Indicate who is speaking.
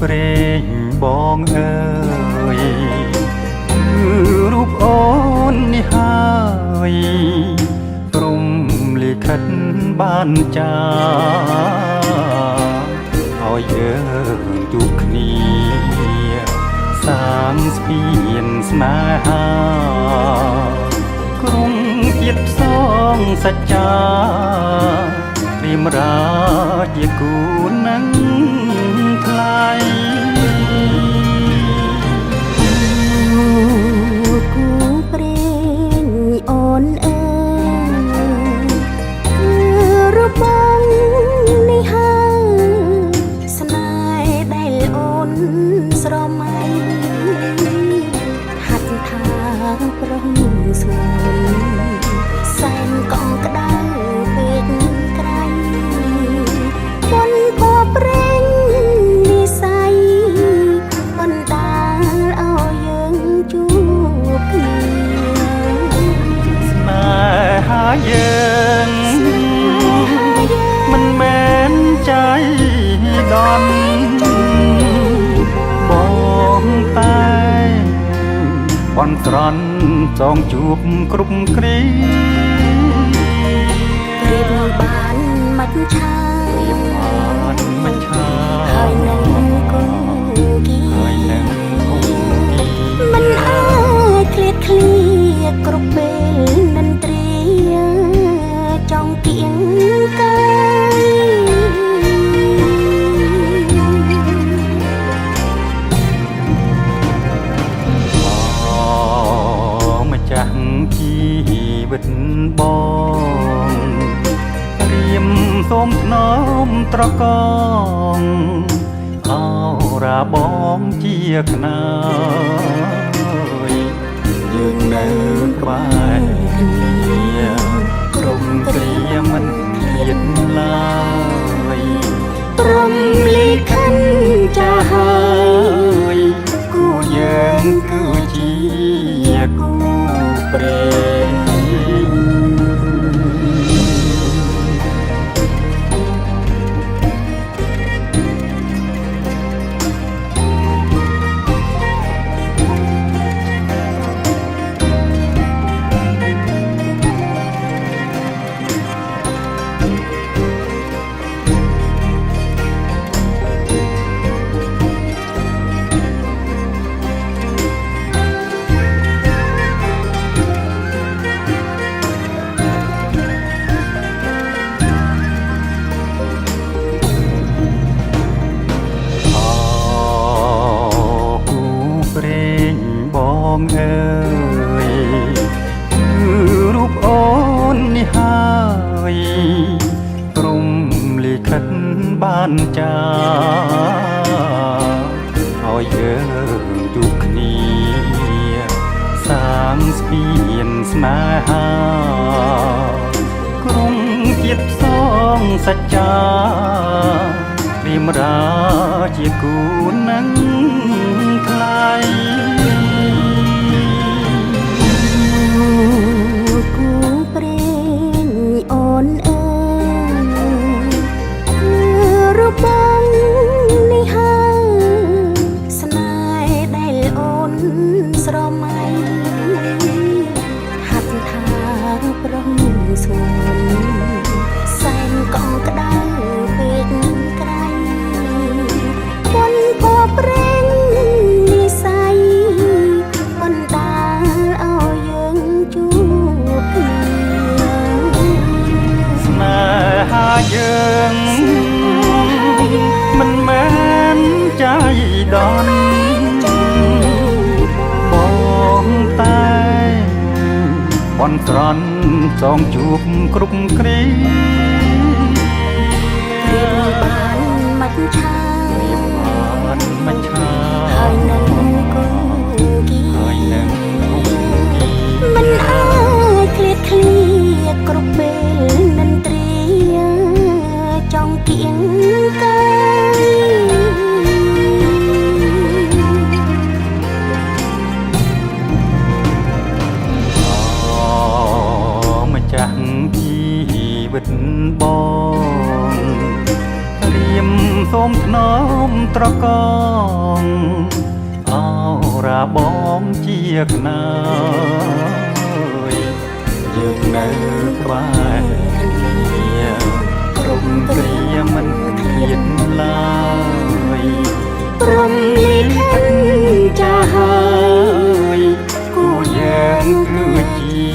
Speaker 1: ព្រេងបងអើយគឺរូបអូននេះហើយព្រំលិខិតបានចាឲ្យយើងជួបគ្នាសាងស្ពានស្នេហាក្រុងទៀតផ្សងសច្ចាព្រាមរាជាគូនឹងថ្លៃ
Speaker 2: គូព្រេងអូនអើយគឺរូបបងនេះហើយស្នេហ៍ដែលអូនស្រមៃហាត់ថាប្រុងស្ងួនសែនកងក្តៅពេកក្រៃមុនភ័ព្វព្រេងនិស័យបណ្ដាលឲ្យយើងជួបគ្នា
Speaker 1: ស្នេហាយើងមិនមែនใจដន់បងតែបន់ស្រន់ចងជួបគ្រប់គ្រា
Speaker 2: ព្រៀបបានមិនឆា
Speaker 1: បានមិនឆា
Speaker 2: ហើយនឹងគូគី
Speaker 1: ហើយនឹងគូគី
Speaker 2: មិនអាចឃ្លាតឃ្លាគ្រប់ពេលនិន្ទ្រាចង់គៀងកាយ
Speaker 1: ម្ចាស់ជីវិតបងព្រាមសូមថ្នមត្រកងអរាបងជាខ្នើយយើងនៅក្បែរគ្នាក្រុមព្រាមិនឃ្លាតឡើយ
Speaker 2: ព្រមលិខិតចាស់ហើយ
Speaker 1: គូយើងគឺជាគូព្រេងបងអើយគឺរូបអូននេះហើយព្រំលិខិតបានចាឲ្យយើងជួបគ្នាសាងស្ពានស្នេហាក្រុងទៀតផ្សងសច្ចាព្រាមរាជាគូនឹងថ្លៃ
Speaker 2: គូព្រេងអូនអើយគឺរូបបងនេះហើយស្នេហ៍ដែលអូនស្រមៃហាត់ថាប្រុងស្ងួនសែនកងក្តៅពេកក្រៃមុនភ័ព្វព្រេងនិស័យបណ្ដាលឲ្យយើងជួបគ្នា
Speaker 1: ស្នេហាយើងមិនមែនใจដន់បងតែបន់ស្រន់ចងជួបគ្រប់គ្រា
Speaker 2: ព្រៀបបានមិនឆា
Speaker 1: បានមិនឆា
Speaker 2: ហើយនឹងគូគី
Speaker 1: ហើយនឹងគូគី
Speaker 2: មិនអាចឃ្លាតឃ្លាគ្រប់ពេលនិន្ទ្រាចង់គៀងកាយ
Speaker 1: ម្ចាស់ជីវិតប សូមថ្នមត្រកងអោរាបងជាខ្នើយយើងនៅក្បែរគ្នាគ្រប់គ្រាមិនឃ្លាតឡើយព្រមលិខិតចាស់ហើយគូយើងគឺជា